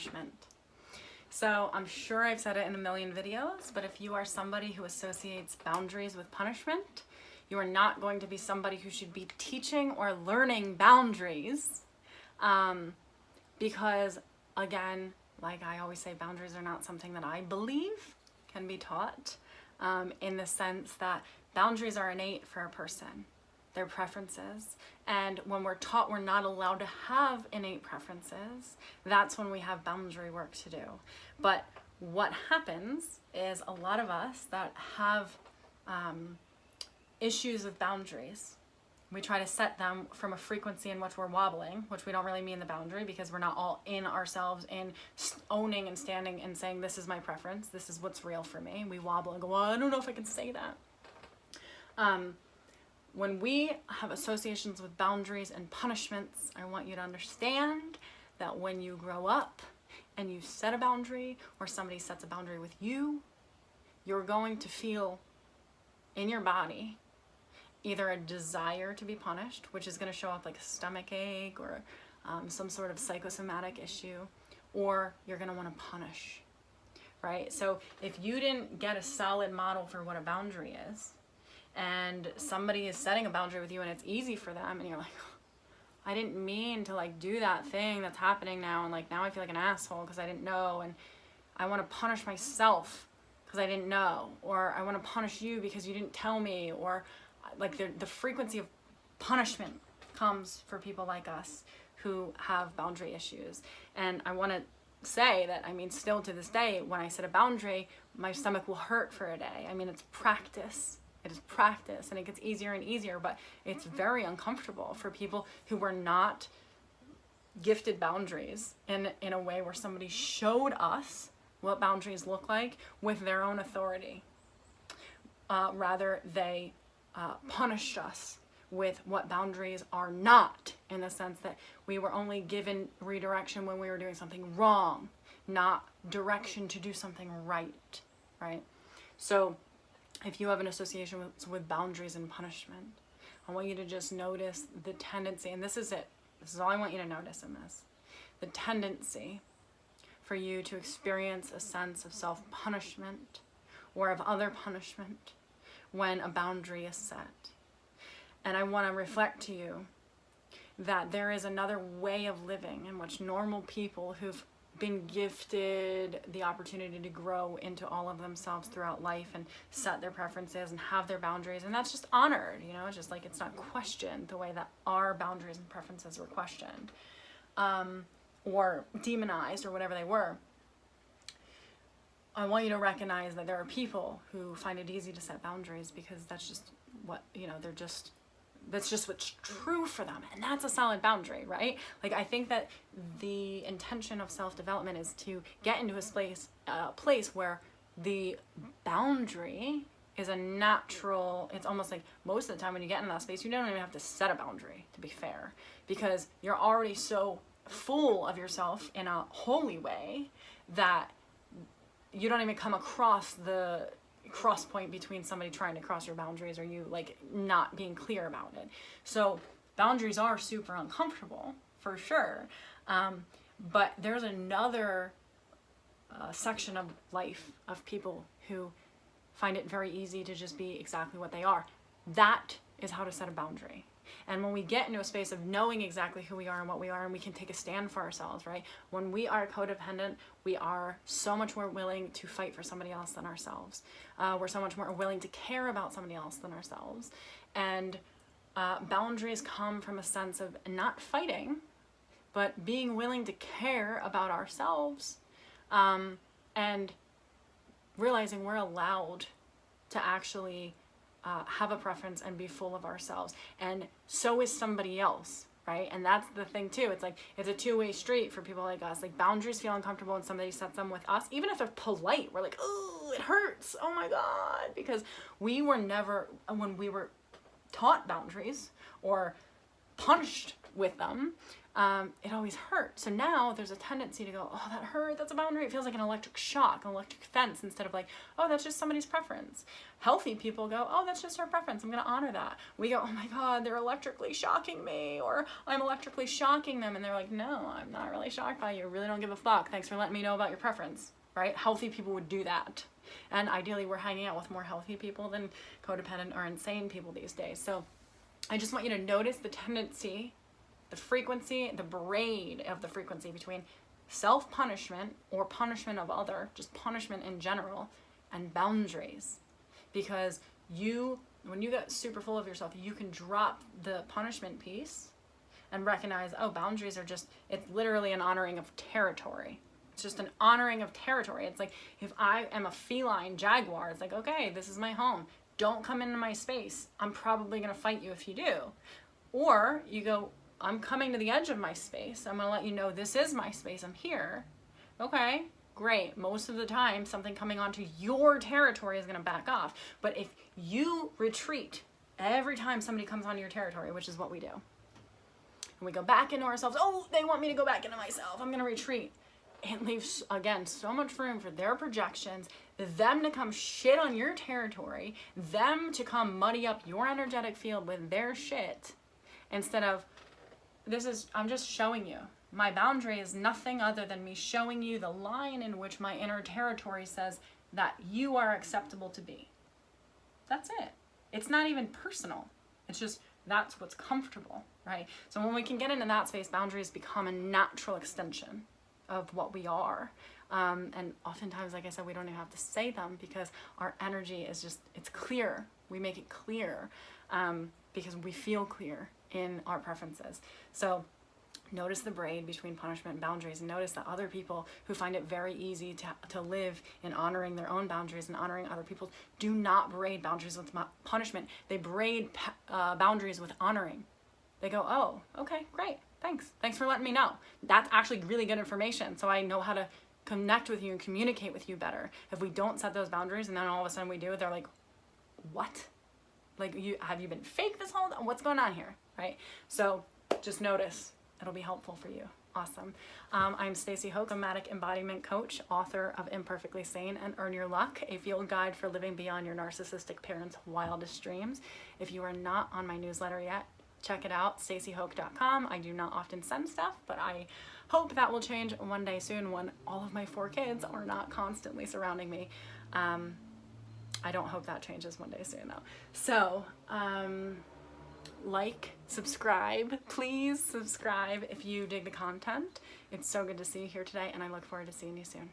punishment. So I'm sure I've said it in a million videos, but if you are somebody who associates boundaries with punishment, you are not going to be somebody who should be teaching or learning boundaries, because again, like I always say, boundaries are not something that I believe can be taught, in the sense that boundaries are innate for a person, their preferences. And when we're taught we're not allowed to have innate preferences, that's when we have boundary work to do. But what happens is a lot of us that have issues with boundaries, we try to set them from a frequency in which we're wobbling, which we don't really mean the boundary, because we're not all in ourselves in owning and standing and saying, this is my preference, this is what's real for me. We wobble and go, well, I don't know if I can say that. When we have associations with boundaries and punishments, I want you to understand that when you grow up and you set a boundary, or somebody sets a boundary with you, you're going to feel in your body either a desire to be punished, which is going to show up like a stomach ache or some sort of psychosomatic issue, or you're going to want to punish, right? So if you didn't get a solid model for what a boundary is, and somebody is setting a boundary with you and it's easy for them, and you're like, I didn't mean to like do that thing that's happening now, and like now I feel like an asshole because I didn't know, and I want to punish myself because I didn't know, or I want to punish you because you didn't tell me, or like the frequency of punishment comes for people like us who have boundary issues. And I want to say that, I mean, still to this day, when I set a boundary, my stomach will hurt for a day. I mean, it's practice. It is practice, and it gets easier and easier, but it's very uncomfortable for people who were not gifted boundaries in a way where somebody showed us what boundaries look like with their own authority. Rather, they punished us with what boundaries are not, in the sense that we were only given redirection when we were doing something wrong, not direction to do something right, right? So if you have an association with boundaries and punishment, I want you to just notice the tendency, and this is it, this is all I want you to notice in this, the tendency for you to experience a sense of self-punishment or of other punishment when a boundary is set. And I want to reflect to you that there is another way of living in which normal people who've been gifted the opportunity to grow into all of themselves throughout life and set their preferences and have their boundaries, and that's just honored, you know, it's just like it's not questioned the way that our boundaries and preferences were questioned, or demonized, or whatever they were. I want you to recognize that there are people who find it easy to set boundaries because that's just what, you know, that's just what's true for them, and that's a solid boundary, right? Like, I think that the intention of self-development is to get into a place where the boundary is a natural, it's almost like most of the time when you get in that space, you don't even have to set a boundary, to be fair, because you're already so full of yourself in a holy way that you don't even come across the cross point between somebody trying to cross your boundaries or you like not being clear about it. So boundaries are super uncomfortable for sure, but there's another section of life of people who find it very easy to just be exactly what they are. That is how to set a boundary. And when we get into a space of knowing exactly who we are and what we are, and we can take a stand for ourselves, right? When we are codependent, we are so much more willing to fight for somebody else than ourselves. We're so much more willing to care about somebody else than ourselves. And boundaries come from a sense of not fighting, but being willing to care about ourselves, and realizing we're allowed to actually have a preference and be full of ourselves, and so is somebody else, right? And that's the thing too, it's like it's a two-way street for people like us. Like, boundaries feel uncomfortable when somebody sets them with us, even if they're polite, we're like, oh, it hurts, oh my god, because we were never, when we were taught boundaries or punished with them, it always hurt. So now there's a tendency to go, oh, that hurt, that's a boundary. It feels like an electric shock, an electric fence, instead of like, oh, that's just somebody's preference. Healthy people go, oh, that's just our preference. I'm going to honor that. We go, oh my God, they're electrically shocking me, or I'm electrically shocking them. And they're like, no, I'm not really shocked by you. I really don't give a fuck. Thanks for letting me know about your preference, right? Healthy people would do that. And ideally, we're hanging out with more healthy people than codependent or insane people these days. So I just want you to notice the tendency, the frequency, the braid of the frequency between self-punishment or punishment of other, just punishment in general, and boundaries. Because when you get super full of yourself, you can drop the punishment piece and recognize, oh, boundaries are just, it's literally an honoring of territory. It's just an honoring of territory. It's like, if I am a feline jaguar, it's like, okay, this is my home. Don't come into my space. I'm probably going to fight you if you do. Or you go, I'm coming to the edge of my space. I'm going to let you know this is my space. I'm here. Okay, great. Most of the time, something coming onto your territory is going to back off. But if you retreat every time somebody comes onto your territory, which is what we do, and we go back into ourselves, oh, they want me to go back into myself, I'm going to retreat. It leaves, again, so much room for their projections, them to come shit on your territory, them to come muddy up your energetic field with their shit, instead of, I'm just showing you. My boundary is nothing other than me showing you the line in which my inner territory says that you are acceptable to be. That's it. It's not even personal. It's just, that's what's comfortable, right? So when we can get into that space, boundaries become a natural extension of what we are. And oftentimes, like I said, we don't even have to say them because our energy is just, it's clear. We make it clear because we feel clear in our preferences. So notice the braid between punishment and boundaries, and notice that other people who find it very easy to live in honoring their own boundaries and honoring other people's do not braid boundaries with punishment. They braid boundaries with honoring. They go, oh, okay, great. Thanks for letting me know. That's actually really good information. So I know how to connect with you and communicate with you better. If we don't set those boundaries and then all of a sudden we do, they're like, what? Like, have you been fake this whole time? What's going on here, right? So just notice. It'll be helpful for you. Awesome. I'm Stacy Hoch, somatic embodiment coach, author of Imperfectly Sane and Earn Your Luck, a field guide for living beyond your narcissistic parents' wildest dreams. If you are not on my newsletter yet, check it out, stacyhoch.com. I do not often send stuff, but I hope that will change one day soon when all of my 4 kids are not constantly surrounding me. I don't hope that changes one day soon though. So, like, subscribe, please subscribe if you dig the content. It's so good to see you here today, and I look forward to seeing you soon.